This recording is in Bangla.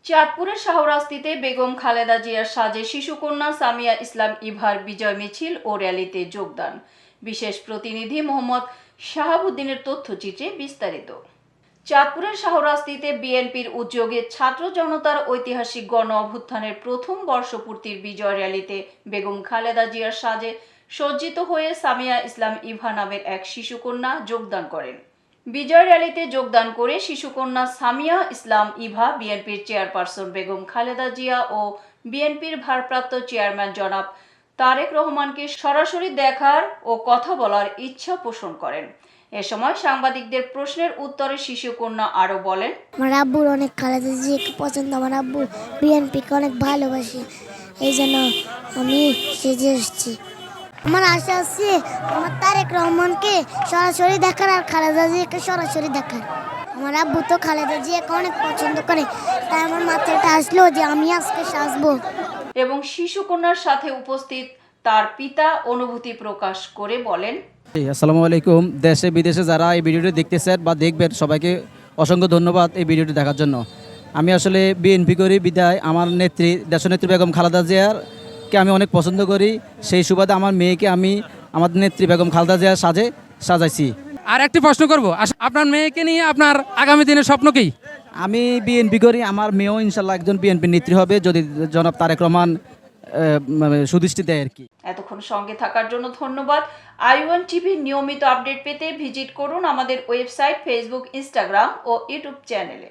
চাঁদপুরের শাহরাস্তিতে বেগম খালেদা জিয়ার সাজে শিশুকন্যা সামিয়া ইসলাম ইভার বিজয় মিছিল ও র্যালিতে যোগদান। বিশেষ প্রতিনিধি মোহাম্মদ শাহাবুদ্দিনের তথ্যচিত্রে বিস্তারিত। চাঁদপুরের শাহরাস্তিতে বিএনপির উদ্যোগে ছাত্র জনতার ঐতিহাসিক গণ অভ্যুত্থানের প্রথম বর্ষপূর্তির বিজয় র্যালিতে বেগম খালেদা জিয়ার সাজে সজ্জিত হয়ে সামিয়া ইসলাম ইভা নামের এক শিশুকন্যা যোগদান করেন। বিজয় র্যালিতে যোগদান করে শিশুকন্যা সামিয়া ইসলাম ইভা বিএনপির চেয়ারপারসন বেগম খালেদা জিয়া ও বিএনপির ভারপ্রাপ্ত চেয়ারম্যান জনাব তারেক রহমানকে সরাসরি দেখার ও কথা বলার ইচ্ছা পোষণ করেন। এ সময় সাংবাদিকদের প্রশ্নের উত্তরে শিশুকন্যা আরো বলেন, আমার আব্বুর অনেক খালেদা জিয়াকে পছন্দ, আমার আব্বু বিএনপিকে অনেক ভালোবাসি, এই জন্য আমি সেজে এসেছি। আমার আশা আছে আমার তারেক রহমানকে সরাসরি দেখার আর খালেদা জিয়াকে সরাসরি দেখার। আমার আব্বু তো খালেদা জিয়াকে অনেক পছন্দ করে, তাই আমার মাথাটা আসলো যে আমি আজকে সাজবো। এবং শিশুকন্যার সাথে উপস্থিত তার পিতা অনুভূতি প্রকাশ করে বলেন, আসসালামু আলাইকুম। দেশে বিদেশে যারা এই ভিডিওটি দেখতেছেন বা দেখবেন সবাইকে অসংখ্য ধন্যবাদ এই ভিডিওটি দেখার জন্য। আমি আসলে বিএনপি করি বিদায় আমার নেত্রী দেশনেত্রী বেগম খালেদা জিয়ারকে আমি অনেক পছন্দ করি। সেই সুবাদে আমার মেয়েকে আমি আমার নেত্রী বেগম খালেদা জিয়ার সাজাইছি। আর একটি প্রশ্ন করব, আপনার মেয়েকে নিয়ে আপনার আগামী দিনের স্বপ্ন কি? আমি বিএনপি করি, আমার মেয়েও ইনশাল্লাহ একজন বিএনপি নেত্রী হবে যদি জনাব তারেক রহমান সুদৃষ্টি দেয় আর কি। এতক্ষণ সঙ্গে থাকার জন্য ধন্যবাদ। i1 টিভির নিয়মিত আপডেট পেতে ভিজিট করুন আমাদের ওয়েবসাইট, ফেসবুক, ইনস্টাগ্রাম ও ইউটিউব চ্যানেলে।